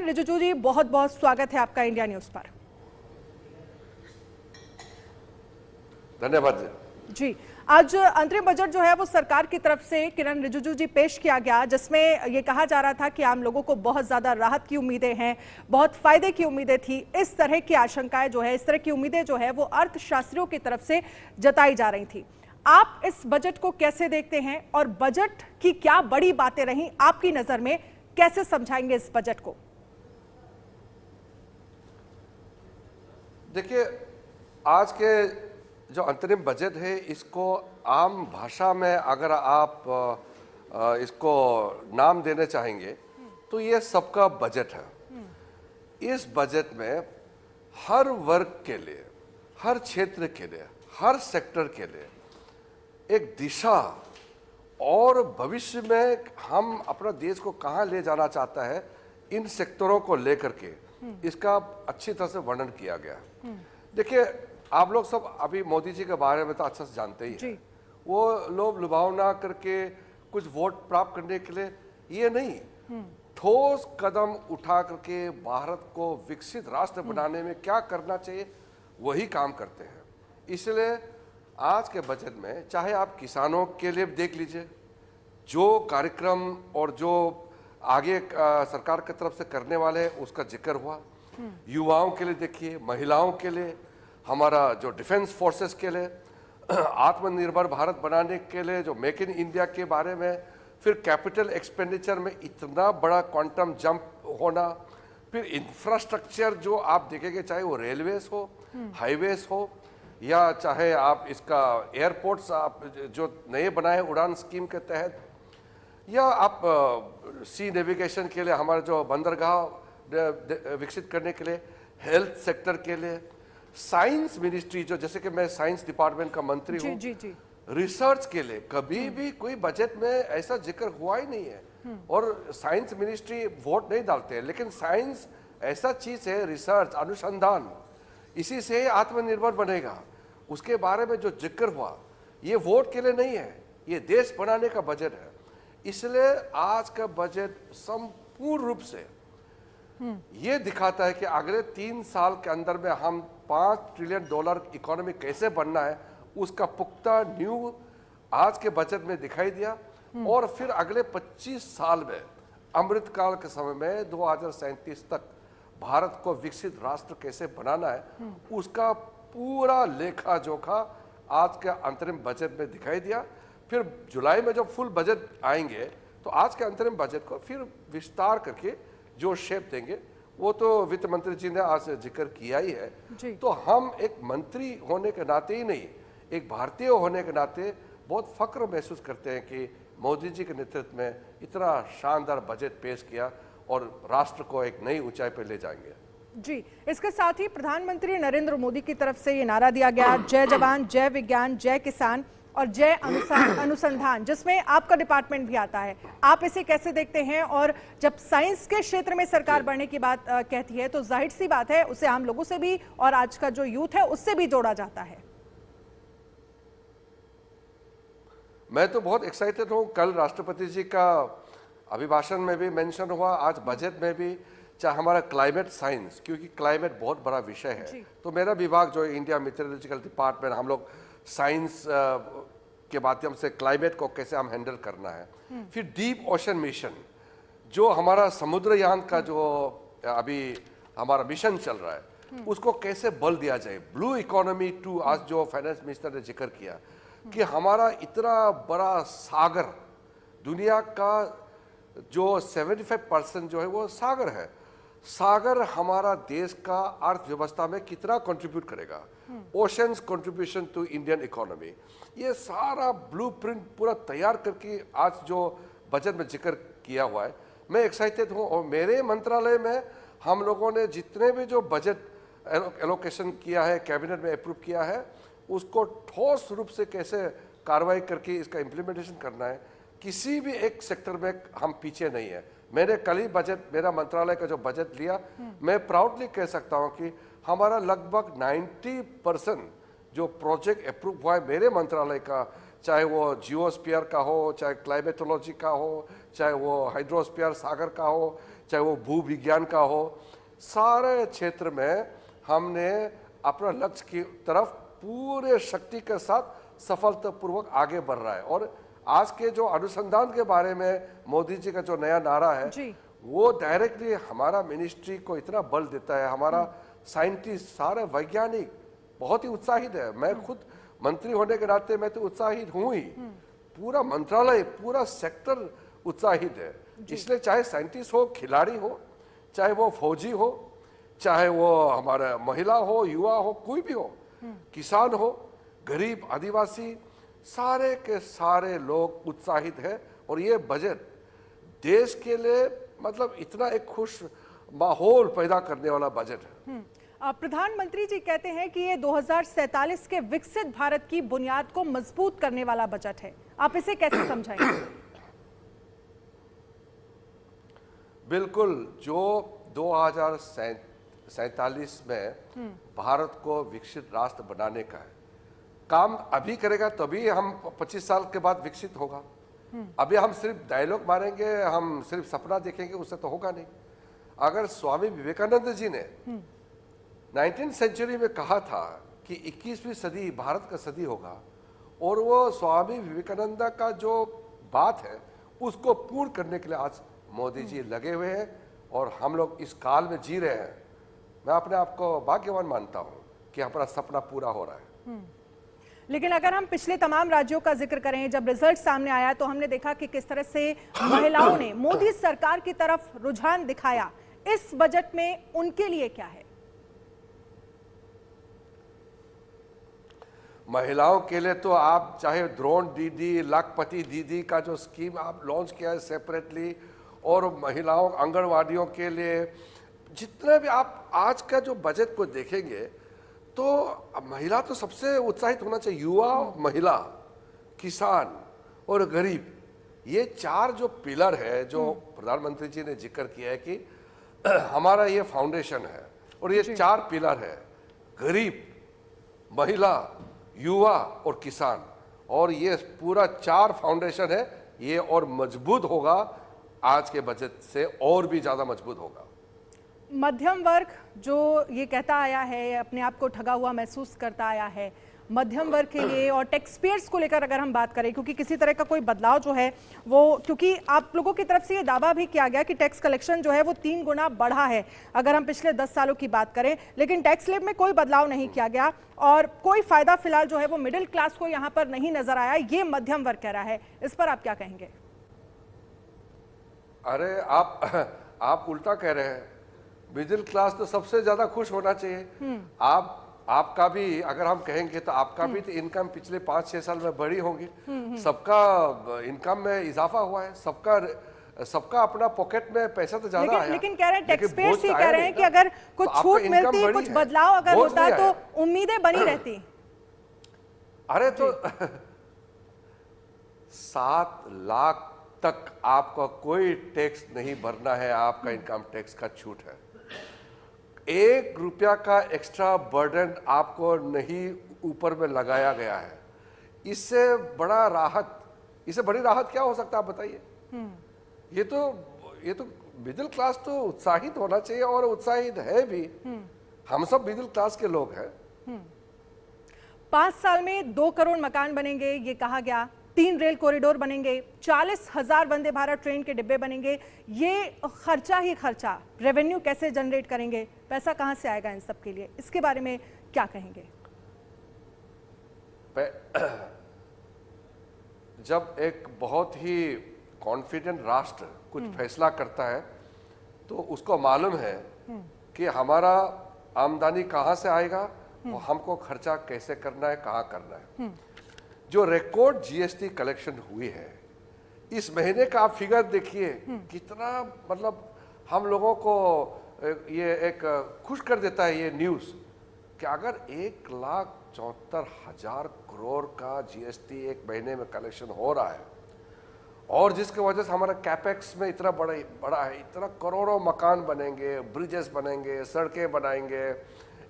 किरण रिजिजू जी, बहुत बहुत स्वागत है आपका इंडिया न्यूज पर। धन्यवाद जी। आज अंतरिम बजट जो है वो सरकार की तरफ से किरण रिजिजू जी पेश किया गया, जिसमें ये कहा जा रहा था कि आम लोगों को बहुत ज्यादा राहत की उम्मीदें हैं, बहुत फायदे की उम्मीदें थी। इस तरह की आशंकाएं जो है, इस तरह की उम्मीदें जो है वो अर्थशास्त्रियों की तरफ से जताई जा रही थी। आप इस बजट को कैसे देखते हैं और बजट की क्या बड़ी बातें रही आपकी नजर में, कैसे समझाएंगे इस बजट को? देखिए, आज के जो अंतरिम बजट है, इसको आम भाषा में अगर आप इसको नाम देने चाहेंगे तो ये सबका बजट है। इस बजट में हर वर्ग के लिए, हर क्षेत्र के लिए, हर सेक्टर के लिए एक दिशा और भविष्य में हम अपना देश को कहाँ ले जाना चाहता है, इन सेक्टरों को लेकर के इसका अच्छी तरह से वर्णन किया गया। देखिए, आप लोग सब अभी मोदी जी के बारे में तो अच्छा से जानते ही हैं। वो लोग लुभावना करके कुछ वोट प्राप्त करने के लिए ये नहीं, ठोस कदम उठा करके भारत को विकसित राष्ट्र बनाने में क्या करना चाहिए वही काम करते हैं। इसलिए आज के बजट में चाहे आप किसानों के लिए देख लीजिए, जो कार्यक्रम और जो आगे सरकार की तरफ से करने वाले हैं उसका जिक्र हुआ। युवाओं के लिए देखिए, महिलाओं के लिए, हमारा जो डिफेंस फोर्सेस के लिए, आत्मनिर्भर भारत बनाने के लिए जो मेक इन इंडिया के बारे में, फिर कैपिटल एक्सपेंडिचर में इतना बड़ा क्वांटम जंप होना, फिर इंफ्रास्ट्रक्चर जो आप देखेंगे, चाहे वो रेलवेज हो, हाईवेज हो, या चाहे आप इसका एयरपोर्ट्स आप जो नए बनाए उड़ान स्कीम के तहत, या आप सी नेविगेशन के लिए हमारे जो बंदरगाह विकसित करने के लिए, हेल्थ सेक्टर के लिए, साइंस मिनिस्ट्री जो, जैसे कि मैं साइंस डिपार्टमेंट का मंत्री हूँ, रिसर्च के लिए कभी भी कोई बजट में ऐसा जिक्र हुआ ही नहीं है। और साइंस मिनिस्ट्री वोट नहीं डालते हैं, लेकिन साइंस ऐसा चीज है, रिसर्च अनुसंधान, इसी से आत्मनिर्भर बनेगा। उसके बारे में जो जिक्र हुआ, ये वोट के लिए नहीं है, ये देश बनाने का बजट है। इसलिए आज का बजट संपूर्ण रूप से ये दिखाता है कि अगले 3 साल के अंदर में हम $5 ट्रिलियन इकोनॉमी कैसे बनना है, उसका पुख्ता न्यू आज के बजट में दिखाई दिया। और फिर अगले 25 साल में, अमृतकाल के समय में 2037 तक भारत को विकसित राष्ट्र कैसे बनाना है, उसका पूरा लेखा जोखा आज के अंतरिम बजट में दिखाई दिया। फिर जुलाई में जब फुल बजट आएंगे तो आज के अंतरिम बजट को फिर विस्तार करके जो शेप देंगे, वो तो वित्त मंत्री जी ने आज जिक्र किया ही है। तो हम एक मंत्री होने के नाते ही नहीं, एक भारतीय होने के नाते बहुत फक्र महसूस करते हैं कि मोदी जी के नेतृत्व में इतना शानदार बजट पेश किया और राष्ट्र को एक नई ऊंचाई पर ले जाएंगे। जी, इसके साथ ही प्रधानमंत्री नरेंद्र मोदी की तरफ से ये नारा दिया गया, जय जवान, जय विज्ञान, जय किसान और जय अनुसंधान, जिसमें आपका डिपार्टमेंट भी आता है। आप इसे कैसे देखते हैं? और जब साइंस के क्षेत्र में सरकार बढ़ने की बात कहती है तो जाहिर सी बात है, उसे आम लोगों से भी और आज का जो यूथ है उससे भी जोड़ा जाता है। मैं तो बहुत एक्साइटेड हूँ। कल राष्ट्रपति जी का अभिभाषण में भी मेंशन हुआ, आज बजट में भी, चाहे हमारा क्लाइमेट साइंस, क्योंकि क्लाइमेट बहुत बड़ा विषय है। तो मेरा विभाग जो इंडिया मीटरोलॉजिकल डिपार्टमेंट, हम लोग साइंस के माध्यम से क्लाइमेट को कैसे हम हैंडल करना है। फिर डीप ओशन मिशन, जो हमारा समुद्रयान का जो अभी हमारा मिशन चल रहा है, उसको कैसे बल दिया जाए। ब्लू इकोनॉमी 2, आज जो फाइनेंस मिनिस्टर ने जिक्र किया कि हमारा इतना बड़ा सागर, दुनिया का जो 75% जो है वो सागर है। सागर हमारा देश का अर्थव्यवस्था में कितना कंट्रीब्यूट करेगा, oceans contribution to Indian economy, ये सारा ब्लूप्रिंट पूरा तैयार करके आज जो बजट में जिक्र किया हुआ है, मैं एक्साइटेड हूँ। और मेरे मंत्रालय में हम लोगों ने जितने भी जो बजट एलोकेशन किया है, कैबिनेट में अप्रूव किया है, उसको ठोस रूप से कैसे कार्रवाई करके इसका इम्प्लीमेंटेशन करना है, किसी भी एक सेक्टर में हम पीछे नहीं है। मैंने कल ही बजट, मेरा मंत्रालय का जो बजट लिया, मैं प्राउडली कह सकता हूं कि हमारा लगभग 90% जो प्रोजेक्ट अप्रूव हुआ है मेरे मंत्रालय का चाहे वो जियोस्फीयर का हो, चाहे क्लाइमेटोलॉजी का हो, चाहे वो हाइड्रोस्फीयर सागर का हो, चाहे वो भू विज्ञान का हो, सारे क्षेत्र में हमने अपना लक्ष्य की तरफ पूरे शक्ति के साथ सफलतापूर्वक आगे बढ़ रहा है। और आज के जो अनुसंधान के बारे में मोदी जी का जो नया नारा है जी। वो डायरेक्टली हमारा मिनिस्ट्री को इतना बल देता है। हमारा साइंटिस्ट, सारे वैज्ञानिक बहुत ही उत्साहित है। मैं खुद मंत्री होने के नाते मैं तो उत्साहित हूं ही, पूरा मंत्रालय, पूरा सेक्टर उत्साहित है। इसलिए चाहे साइंटिस्ट हो, खिलाड़ी हो, चाहे वो फौजी हो, चाहे वो हमारा महिला हो, युवा हो, कोई भी हो, किसान हो, गरीब, आदिवासी, सारे के सारे लोग उत्साहित हैं। और ये बजट देश के लिए मतलब इतना एक खुश माहौल पैदा करने वाला बजट है। प्रधानमंत्री जी कहते हैं कि ये 2047 के विकसित भारत की बुनियाद को मजबूत करने वाला बजट है। आप इसे कैसे समझाएंगे? बिल्कुल, जो 2047 में भारत को विकसित राष्ट्र बनाने का है, काम अभी करेगा तभी हम 25 साल के बाद विकसित होगा। अभी हम सिर्फ डायलॉग मारेंगे, हम सिर्फ सपना देखेंगे, उससे तो होगा नहीं। अगर स्वामी विवेकानंद जी ने 19वीं सेंचुरी में कहा था कि 21वीं सदी भारत का सदी होगा, और वो स्वामी विवेकानंद का जो बात है उसको पूर्ण करने के लिए आज मोदी जी लगे हुए हैं और हम लोग इस काल में जी रहे हैं। मैं अपने आप को भाग्यवान मानता हूं कि हमारा सपना पूरा हो रहा है। लेकिन अगर हम पिछले तमाम राज्यों का जिक्र करें, जब रिजल्ट सामने आया तो हमने देखा कि किस तरह से महिलाओं ने मोदी सरकार की तरफ रुझान दिखाया। इस बजट में उनके लिए क्या है? महिलाओं के लिए तो आप चाहे द्रोण दीदी, लाखपति दीदी का जो स्कीम आप लॉन्च किया है सेपरेटली, और महिलाओं आंगनवाड़ियों के लिए जितना भी आप आज का जो बजट को देखेंगे तो महिला तो सबसे उत्साहित होना चाहिए। युवा, महिला, किसान और गरीब, ये चार जो पिलर है जो प्रधानमंत्री जी ने जिक्र किया है कि हमारा ये फाउंडेशन है, और ये चार पिलर है, गरीब, महिला, युवा और किसान, और ये पूरा चार फाउंडेशन है। ये और मजबूत होगा, आज के बजट से और भी ज्यादा मजबूत होगा। मध्यम वर्ग जो ये कहता आया है, अपने आप को ठगा हुआ महसूस करता आया है, मध्यम वर्ग के लिए और टैक्स पेयर्स को लेकर अगर हम बात करें, क्योंकि किसी तरह का कोई बदलाव जो है वो, क्योंकि आप लोगों की तरफ से ये दावा भी किया गया कि टैक्स कलेक्शन जो है वो 3 गुना बढ़ा है अगर हम पिछले 10 सालों की बात करें, लेकिन टैक्स स्लैब में कोई बदलाव नहीं किया गया और कोई फायदा फिलहाल जो है वो मिडिल क्लास को यहाँ पर नहीं नजर आया, ये मध्यम वर्ग कह रहा है। इस पर आप क्या कहेंगे? अरे आप उल्टा कह रहे हैं। मिडिल क्लास तो सबसे ज्यादा खुश होना चाहिए। आपका भी अगर हम कहेंगे तो आपका भी तो इनकम पिछले 5-6 साल में बढ़ी होगी। सबका इनकम में इजाफा हुआ है, सबका अपना पॉकेट में पैसा तो ज्यादा आया। लेकिन कह रहे हैं टैक्स पेयर्स ही कह रहे हैं कि अगर कुछ छूट मिलती, कुछ बदलाव अगर होता तो उम्मीदें बनी रहती। अरे तो 7 लाख तक आपका कोई टैक्स नहीं भरना है, आपका इनकम टैक्स का छूट है। 1 रुपया का एक्स्ट्रा बर्डन आपको नहीं ऊपर में लगाया गया है। इससे बड़ी राहत क्या हो सकता है, आप बताइए। ये तो मिडिल क्लास तो उत्साहित होना चाहिए और उत्साहित है भी। हम सब मिडिल क्लास के लोग हैं। 5 साल में 2 करोड़ मकान बनेंगे ये कहा गया, 3 रेल कॉरिडोर बनेंगे, 40,000 वंदे भारत ट्रेन के डिब्बे बनेंगे। ये खर्चा ही खर्चा, रेवेन्यू कैसे जनरेट करेंगे, पैसा कहां से आएगा इन सब के लिए, इसके बारे में क्या कहेंगे? जब एक बहुत ही कॉन्फिडेंट राष्ट्र कुछ फैसला करता है तो उसको मालूम है कि हमारा आमदनी कहां से आएगा और हमको खर्चा कैसे करना है, कहां करना है। जो रिकॉर्ड जीएसटी कलेक्शन हुई है इस महीने का, आप फिगर देखिए कितना, मतलब हम लोगों को ये एक खुश कर देता है ये न्यूज़ कि अगर 1,74,000 करोड़ का जीएसटी एक महीने में कलेक्शन हो रहा है और जिसकी वजह से हमारा कैपेक्स में इतना बड़ा है, इतना करोड़ों मकान बनेंगे, ब्रिजेस बनेंगे, सड़कें बनाएंगे,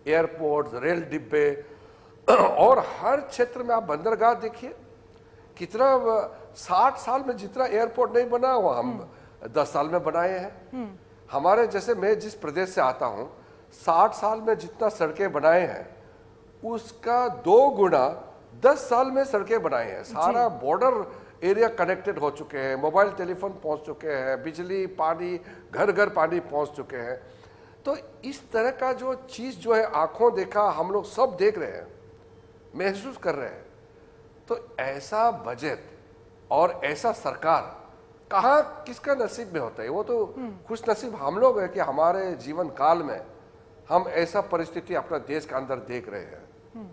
एयरपोर्ट, रेल डिब्बे, और हर क्षेत्र में आप बंदरगाह देखिए, कितना 60 साल में जितना एयरपोर्ट नहीं बना वो हम 10 साल में बनाए हैं। हमारे जैसे मैं जिस प्रदेश से आता हूँ 60 साल में जितना सड़कें बनाए हैं उसका 2 गुना 10 साल में सड़कें बनाए हैं। सारा बॉर्डर एरिया कनेक्टेड हो चुके हैं, मोबाइल टेलीफोन पहुंच चुके हैं, बिजली पानी घर घर पानी पहुंच चुके हैं। तो इस तरह का जो चीज़ जो है आंखों देखा हम लोग सब देख रहे हैं, महसूस कर रहे हैं। तो ऐसा बजट और ऐसा सरकार कहाँ किसका नसीब में होता है? वो तो खुश नसीब हम लोग हैं कि हमारे जीवन काल में हम ऐसा परिस्थिति अपना देश के अंदर देख रहे हैं।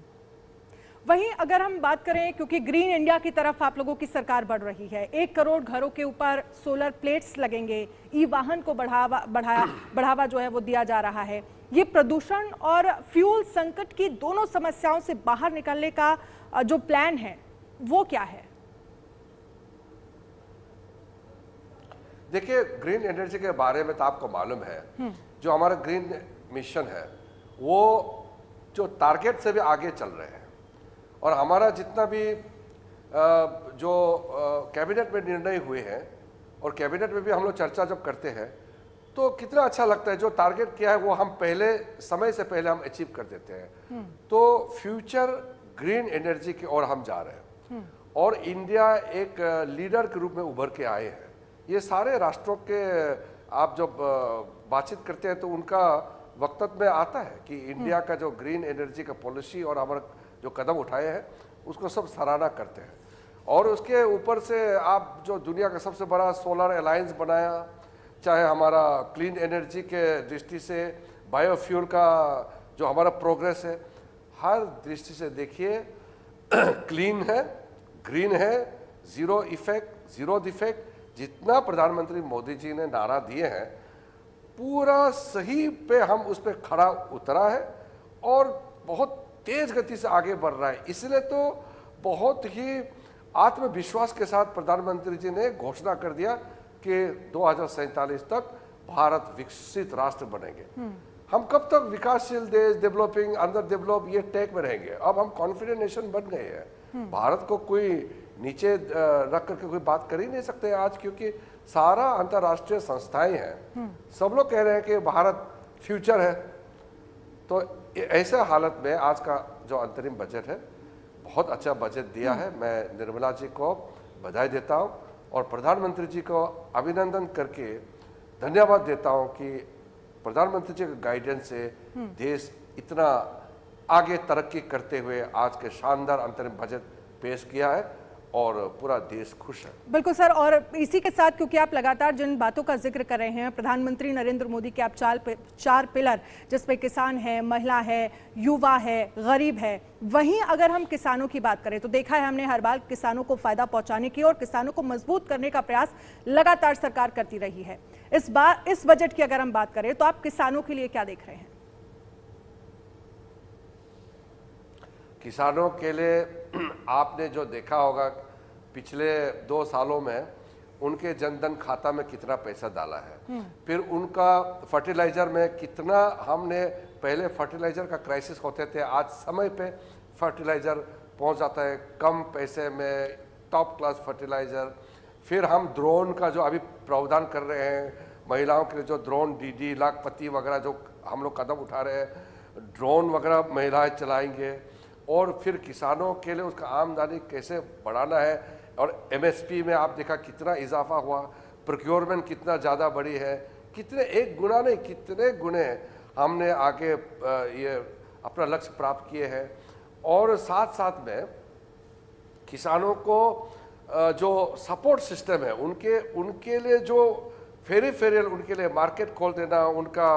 वहीं अगर हम बात करें, क्योंकि ग्रीन इंडिया की तरफ आप लोगों की सरकार बढ़ रही है, 1 करोड़ घरों के ऊपर सोलर प्लेट्स लगेंगे, ई वाहन को बढ़ावा जो है वो दिया जा रहा है। ये प्रदूषण और फ्यूल संकट की दोनों समस्याओं से बाहर निकलने का जो प्लान है वो क्या है? देखिए, ग्रीन एनर्जी के बारे में तो आपको मालूम है, जो हमारा ग्रीन मिशन है वो जो टारगेट से भी आगे चल रहे हैं। और हमारा जितना भी जो कैबिनेट में निर्णय हुए हैं और कैबिनेट में भी हम लोग चर्चा जब करते हैं तो कितना अच्छा लगता है। जो टारगेट किया है वो हम पहले समय से पहले हम अचीव कर देते हैं। तो फ्यूचर ग्रीन एनर्जी की ओर हम जा रहे हैं और इंडिया एक लीडर के रूप में उभर के आए हैं। ये सारे राष्ट्रों के आप जब बातचीत करते हैं तो उनका वक्तव्य में आता है कि इंडिया का जो ग्रीन एनर्जी का पॉलिसी और हमारा जो कदम उठाए हैं उसको सब सराहना करते हैं। और उसके ऊपर से आप जो दुनिया का सबसे बड़ा सोलर अलायंस बनाया, चाहे हमारा क्लीन एनर्जी के दृष्टि से बायोफ्यूल का जो हमारा प्रोग्रेस है, हर दृष्टि से देखिए क्लीन है, ग्रीन है, जीरो इफेक्ट, जीरो डिफेक्ट। जितना प्रधानमंत्री मोदी जी ने नारा दिए हैं पूरा सही पे हम उस पर खड़ा उतरा है और बहुत तेज गति से आगे बढ़ रहा है। इसलिए तो बहुत ही आत्मविश्वास के साथ प्रधानमंत्री जी ने घोषणा कर दिया कि 2047 तक भारत विकसित राष्ट्र बनेंगे। हम कब तक विकासशील देश, डेवलपिंग, अंडर डेवलप ये टैग में रहेंगे? अब हम कॉन्फिडेंट नेशन बन गए हैं। भारत को कोई नीचे रख करके कोई बात कर ही नहीं सकते आज, क्योंकि सारा अंतर्राष्ट्रीय संस्थाएं हैं, सब लोग कह रहे हैं कि भारत फ्यूचर है। तो ऐसे हालत में आज का जो अंतरिम बजट है बहुत अच्छा बजट दिया है। मैं निर्मला जी को बधाई देता हूं और प्रधानमंत्री जी को अभिनंदन करके धन्यवाद देता हूं कि प्रधानमंत्री जी के गाइडेंस से देश इतना आगे तरक्की करते हुए आज के शानदार अंतरिम बजट पेश किया है और पूरा देश खुश है। बिल्कुल सर, और इसी के साथ क्योंकि आप लगातार जिन बातों का जिक्र कर रहे हैं, प्रधानमंत्री नरेंद्र मोदी के आप 4 पिलर जिसमें किसान है, महिला है, युवा है, गरीब है, वहीं अगर हम किसानों की बात करें तो देखा है हमने हर बार किसानों को फायदा पहुंचाने की और किसानों को मजबूत करने का प्रयास लगातार सरकार करती रही है। इस बार इस बजट की अगर हम बात करें तो आप किसानों के लिए क्या देख रहे हैं? किसानों के लिए आपने जो देखा होगा पिछले 2 सालों में उनके जनधन खाता में कितना पैसा डाला है, फिर उनका फर्टिलाइजर में कितना हमने, पहले फर्टिलाइजर का क्राइसिस होते थे, आज समय पे फर्टिलाइजर पहुंच जाता है कम पैसे में, टॉप क्लास फर्टिलाइजर। फिर हम ड्रोन का जो अभी प्रावधान कर रहे हैं, महिलाओं के लिए जो ड्रोन डीडी लाखपति वगैरह जो हम लोग कदम उठा रहे हैं, ड्रोन वगैरह महिलाएं चलाएंगे। और फिर किसानों के लिए उसका आमदनी कैसे बढ़ाना है, और एमएसपी में आप देखा कितना इजाफा हुआ, प्रोक्योरमेंट कितना ज़्यादा बढ़ी है, कितने एक गुना नहीं कितने गुने हमने आगे ये अपना लक्ष्य प्राप्त किए हैं। और साथ साथ में किसानों को जो सपोर्ट सिस्टम है उनके लिए जो फेरिफेरियल उनके लिए मार्केट खोल देना, उनका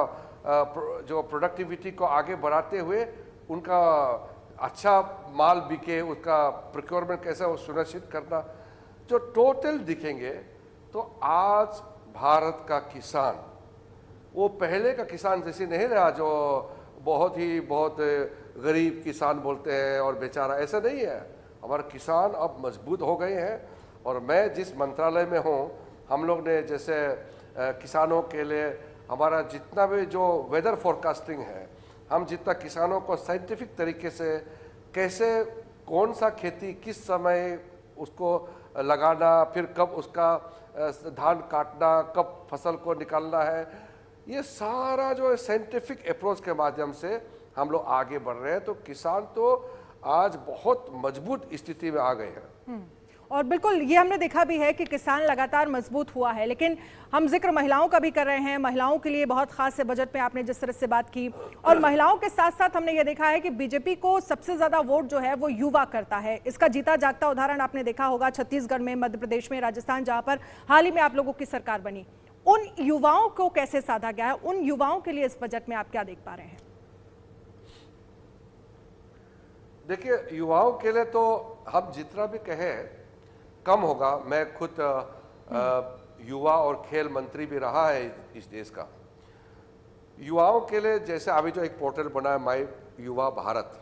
जो प्रोडक्टिविटी को आगे बढ़ाते हुए उनका अच्छा माल बिके, उसका प्रोक्योरमेंट कैसे वो सुनिश्चित करना, जो टोटल दिखेंगे तो आज भारत का किसान वो पहले का किसान जैसे नहीं रहा जो बहुत गरीब किसान बोलते हैं और बेचारा, ऐसा नहीं है। हमारे किसान अब मजबूत हो गए हैं। और मैं जिस मंत्रालय में हूँ, हम लोग ने जैसे किसानों के लिए हमारा जितना भी जो वेदर फोरकास्टिंग है, हम जितना किसानों को साइंटिफिक तरीके से कैसे कौन सा खेती किस समय उसको लगाना, फिर कब उसका धान काटना, कब फसल को निकालना है, ये सारा जो साइंटिफिक अप्रोच के माध्यम से हम लोग आगे बढ़ रहे हैं। तो किसान तो आज बहुत मजबूत स्थिति में आ गए हैं। और बिल्कुल ये हमने देखा भी है कि किसान लगातार मजबूत हुआ है। लेकिन हम जिक्र महिलाओं का भी कर रहे हैं। महिलाओं के लिए बहुत खास है बजट में, आपने जिस तरह से बात की। और महिलाओं के साथ साथ हमने ये देखा है कि बीजेपी को सबसे ज्यादा वोट जो है वो युवा करता है। इसका जीता जागता उदाहरण आपने देखा होगा छत्तीसगढ़ में, मध्य प्रदेश में, राजस्थान, जहां पर हाल ही में आप लोगों की सरकार बनी। उन युवाओं को कैसे साधा गया है? उन युवाओं के लिए इस बजट में आप क्या देख पा रहे हैं? देखिए, युवाओं के लिए तो हम जितना भी कहें कम होगा। मैं खुद युवा और खेल मंत्री भी रहा है इस देश का। युवाओं के लिए जैसे अभी जो एक पोर्टल बना है माई युवा भारत,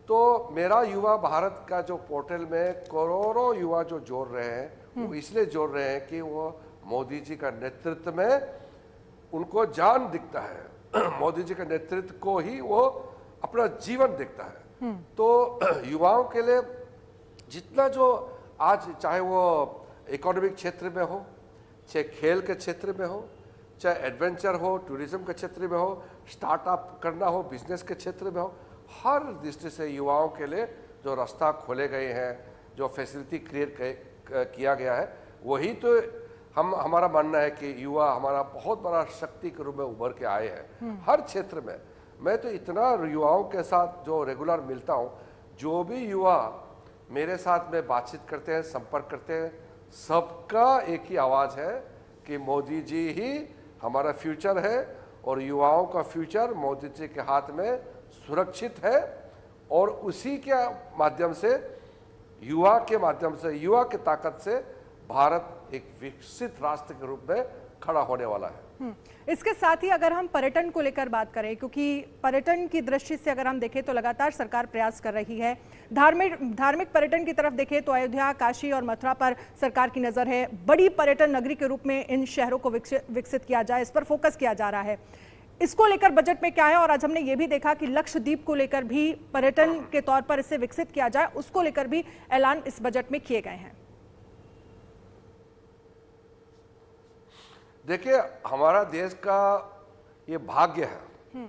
तो मेरा युवा भारत का जो पोर्टल में करोड़ों युवा जो जोड़ रहे हैं, वो इसलिए जोड़ रहे हैं कि वो मोदी जी का नेतृत्व में उनको जान दिखता है। मोदी जी का नेतृत्व को ही वो अपना जीवन दिखता है। तो युवाओं के लिए जितना जो आज, चाहे वो इकोनॉमिक क्षेत्र में हो, चाहे खेल के क्षेत्र में हो, चाहे एडवेंचर हो, टूरिज्म के क्षेत्र में हो, स्टार्टअप करना हो, बिजनेस के क्षेत्र में हो, हर दृष्टि से युवाओं के लिए जो रास्ता खोले गए हैं, जो फैसिलिटी क्रिएट किया गया है, वही तो हमारा मानना है कि युवा हमारा बहुत बड़ा शक्ति के रूप में उभर के आए हैं हर क्षेत्र में। मैं तो इतना युवाओं के साथ जो रेगुलर मिलता हूँ, जो भी युवा मेरे साथ में बातचीत करते हैं, संपर्क करते हैं, सबका एक ही आवाज़ है कि मोदी जी ही हमारा फ्यूचर है और युवाओं का फ्यूचर मोदी जी के हाथ में सुरक्षित है। और उसी के माध्यम से, युवा के माध्यम से, युवा की ताकत से भारत एक विकसित राष्ट्र के रूप में खड़ा होने वाला है। इसके साथ ही अगर हम पर्यटन को लेकर बात करें, क्योंकि पर्यटन की दृष्टि से अगर हम देखें तो लगातार सरकार प्रयास कर रही है। धार्मिक पर्यटन की तरफ देखें तो अयोध्या, काशी और मथुरा पर सरकार की नजर है। बड़ी पर्यटन नगरी के रूप में इन शहरों को विकसित किया जाए, इस पर फोकस किया जा रहा है। इसको लेकर बजट में क्या है? और आज हमने ये भी देखा कि लक्षद्वीप को लेकर भी पर्यटन के तौर पर इसे विकसित किया जाए, उसको लेकर भी ऐलान इस बजट में किए गए हैं। देखिए, हमारा देश का ये भाग्य है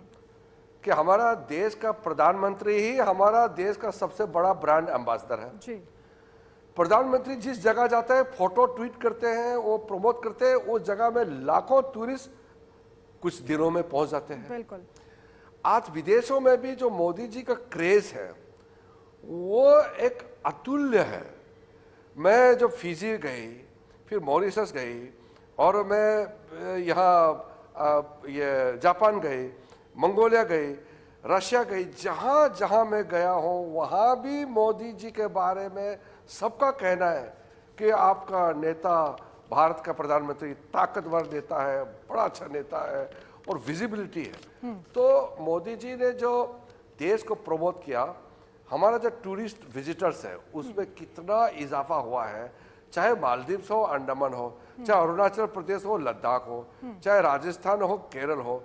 कि हमारा देश का प्रधानमंत्री ही हमारा देश का सबसे बड़ा ब्रांड एम्बेसडर है जी। प्रधानमंत्री जिस जगह जाते हैं, फोटो ट्वीट करते हैं, वो प्रमोट करते हैं, उस जगह में लाखों टूरिस्ट कुछ दिनों में पहुंच जाते हैं। बिल्कुल। आज विदेशों में भी जो मोदी जी का क्रेज है वो एक अतुल्य है। मैं जब फिजी गई, फिर मॉरिशस गई, और मैं यहाँ ये जापान गई, मंगोलिया गई, रशिया गई, जहाँ जहाँ मैं गया हूँ वहाँ भी मोदी जी के बारे में सबका कहना है कि आपका नेता, भारत का प्रधानमंत्री ताकतवर नेता है, बड़ा अच्छा नेता है और विजिबिलिटी है। तो मोदी जी ने जो देश को प्रमोट किया, हमारा जो टूरिस्ट विजिटर्स है उसमें कितना इजाफा हुआ है। चाहे मालदीव्स हो, अंडमान हो, चाहे अरुणाचल प्रदेश हो, लद्दाख हो, चाहे राजस्थान हो, केरल हो,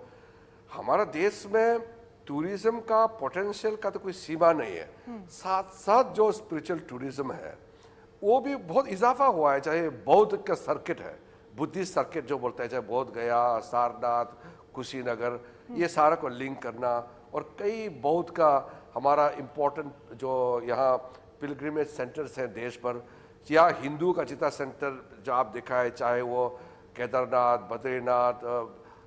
हमारा देश में टूरिज्म का पोटेंशियल का तो कोई सीमा नहीं है। साथ साथ जो स्पिरिचुअल टूरिज्म है वो भी बहुत इजाफा हुआ है। चाहे बौद्ध का सर्किट है, बुद्धिस्ट सर्किट जो बोलते हैं, चाहे बौद्ध गया, सारनाथ, कुशीनगर, ये सारा को लिंक करना, और कई बौद्ध का हमारा इम्पोर्टेंट जो यहाँ पिलग्रिमेज सेंटर्स हैं देश पर, या हिंदू का जितना सेंटर जो आप देखा है, चाहे वो केदारनाथ, बद्रीनाथ,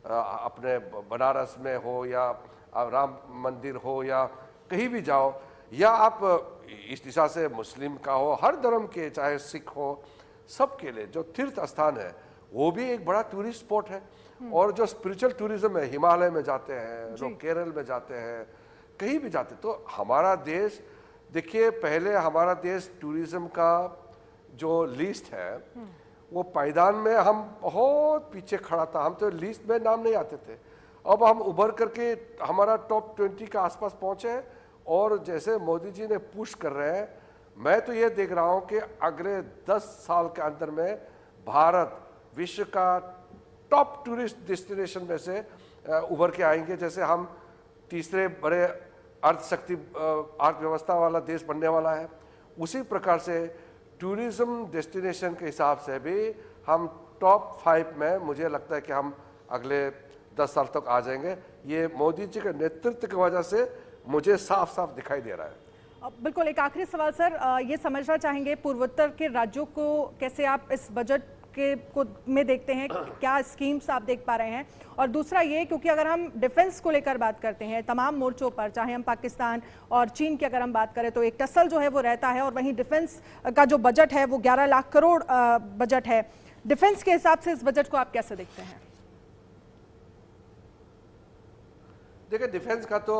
अपने बनारस में हो, या राम मंदिर हो, या कहीं भी जाओ, या आप इस दिशा से मुस्लिम का हो, हर धर्म के, चाहे सिख हो, सबके लिए जो तीर्थ स्थान है वो भी एक बड़ा टूरिस्ट स्पॉट है। और जो स्पिरिचुअल टूरिज्म है, हिमालय में जाते हैं लोग, केरल में जाते हैं, कहीं भी जाते। तो हमारा देश, देखिए, पहले हमारा देश टूरिज्म का जो लिस्ट है वो पायदान में हम बहुत पीछे खड़ा था, हम तो लिस्ट में नाम नहीं आते थे। अब हम उभर करके हमारा टॉप 20 के आसपास पहुंचे हैं। और जैसे मोदी जी ने पुश कर रहे हैं, मैं तो ये देख रहा हूं कि अगले 10 साल के अंदर में भारत विश्व का टॉप टूरिस्ट डेस्टिनेशन में से उभर के आएंगे। जैसे हम तीसरे बड़े अर्थव्यवस्था वाला देश बनने वाला है, उसी प्रकार से टूरिज्म डेस्टिनेशन के हिसाब से भी हम टॉप 5 में मुझे लगता है कि हम अगले 10 साल तक आ जाएंगे। ये मोदी जी के नेतृत्व की वजह से मुझे साफ साफ दिखाई दे रहा है। बिल्कुल, एक आखिरी सवाल सर, ये समझना चाहेंगे पूर्वोत्तर के राज्यों को कैसे आप इस बजट के को में देखते हैं, क्या स्कीम्स आप देख पा रहे हैं? और दूसरा ये, क्योंकि अगर हम डिफेंस को लेकर बात करते हैं तमाम मोर्चों पर, चाहे हम पाकिस्तान और चीन की अगर हम बात करें तो एक टसल जो है वो रहता है, और वहीं डिफेंस का जो बजट है वो 11 लाख करोड़ बजट है। डिफेंस के हिसाब से इस बजट को आप कैसे देखते हैं? देखिए, डिफेंस का तो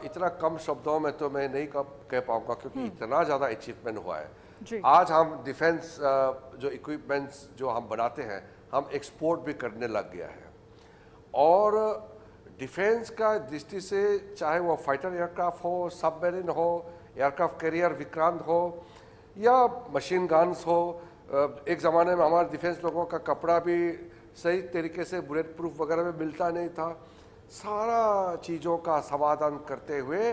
इतना कम शब्दों में तो मैं नहीं कह पाऊंगा, क्योंकि इतना ज़्यादा अचीवमेंट हुआ है जी। आज हम डिफेंस जो इक्विपमेंट्स जो हम बनाते हैं हम एक्सपोर्ट भी करने लग गया है। और डिफेंस का दृष्टि से चाहे वो फाइटर एयरक्राफ्ट हो, सबमरीन हो, एयरक्राफ्ट कैरियर विक्रांत हो या मशीन गन्स हो, एक ज़माने में हमारे डिफेंस लोगों का कपड़ा भी सही तरीके से बुलेट प्रूफ वगैरह में मिलता नहीं था। सारा चीज़ों का समाधान करते हुए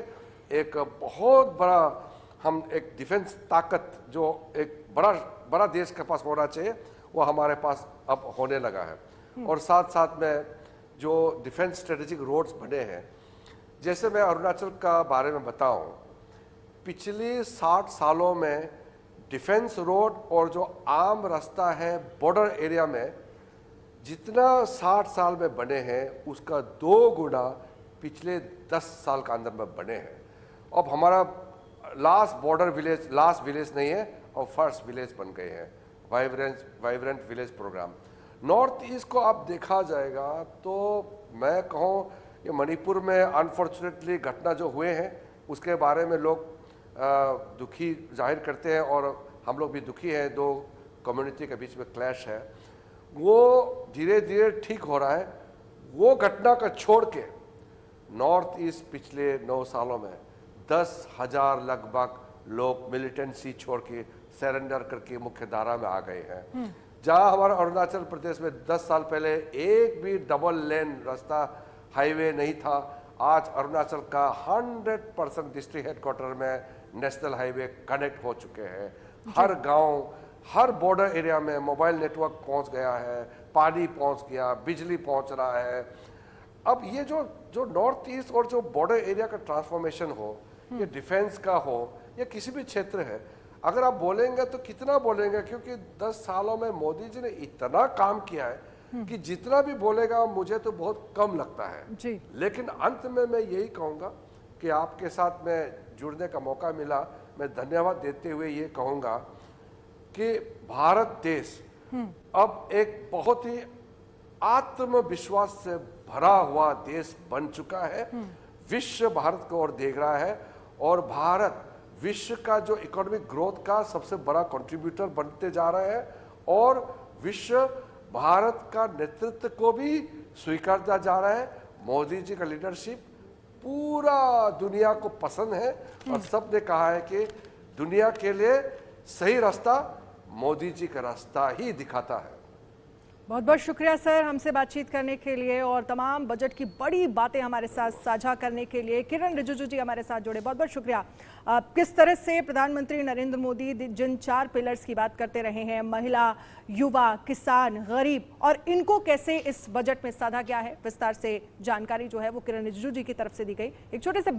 एक बहुत बड़ा हम एक डिफेंस ताकत जो एक बड़ा देश के पास होना चाहिए वो हमारे पास अब होने लगा है। और साथ साथ में जो डिफेंस स्ट्रेटेजिक रोड्स बने हैं, जैसे मैं अरुणाचल का बारे में बताऊं, पिछले 60 सालों में डिफेंस रोड और जो आम रास्ता है बॉर्डर एरिया में जितना 60 साल में बने हैं उसका 2 गुना पिछले 10 साल का अंदर में बने हैं। अब हमारा लास्ट विलेज नहीं है और फर्स्ट विलेज बन गए हैं। Vibrant village program North East को आप देखा जाएगा तो मैं कहूँ कि मणिपुर में अनफॉर्चुनेटली घटना जो हुए हैं उसके बारे में लोग दुखी जाहिर करते हैं और हम लोग भी दुखी हैं। 2 कम्युनिटी के बीच में क्लैश है, वो धीरे धीरे ठीक हो रहा है। वो घटना का छोड़ के नॉर्थ ईस्ट पिछले 9 सालों में 10,000 लगभग लोग मिलिटेंसी छोड़ के सरेंडर करके मुख्य धारा में आ गए हैं। जहां हमारा अरुणाचल प्रदेश में 10 साल पहले एक भी डबल लेन रास्ता हाईवे नहीं था, आज अरुणाचल का 100% डिस्ट्रिक्ट हेडक्वार्टर में नेशनल हाईवे कनेक्ट हो चुके हैं। हर गांव, हर बॉर्डर एरिया में मोबाइल नेटवर्क पहुंच गया है, पानी पहुंच गया, बिजली पहुंच रहा है। अब ये जो नॉर्थ ईस्ट और जो बॉर्डर एरिया का ट्रांसफॉर्मेशन हो, ये डिफेंस का हो या किसी भी क्षेत्र है, अगर आप बोलेंगे तो कितना बोलेंगे, क्योंकि 10 सालों में मोदी जी ने इतना काम किया है कि जितना भी बोलेगा मुझे तो बहुत कम लगता है जी। लेकिन अंत में मैं यही कहूँगा कि आपके साथ में जुड़ने का मौका मिला। मैं धन्यवाद देते हुए ये कहूँगा कि भारत देश अब एक बहुत ही आत्मविश्वास से भरा हुआ देश बन चुका है। विश्व भारत को और देख रहा है और भारत विश्व का जो इकोनॉमिक ग्रोथ का सबसे बड़ा कंट्रीब्यूटर बनते जा रहा है और विश्व भारत का नेतृत्व को भी स्वीकारता जा रहा है। मोदी जी का लीडरशिप पूरा दुनिया को पसंद है और सबने कहा है कि दुनिया के लिए सही रास्ता मोदी जी का रास्ता ही दिखाता है। बहुत बहुत शुक्रिया सर, हमसे बातचीत करने के लिए और तमाम बजट की बड़ी बातें हमारे साथ साझा करने के लिए। किरण रिजिजू जी हमारे साथ जुड़े, बहुत बहुत शुक्रिया। किस तरह से प्रधानमंत्री नरेंद्र मोदी जिन 4 पिलर्स की बात करते रहे हैं, महिला, युवा, किसान, गरीब, और इनको कैसे इस बजट में साधा गया है, विस्तार से जानकारी जो है वो किरण रिजिजू जी की तरफ से दी गई। एक छोटे से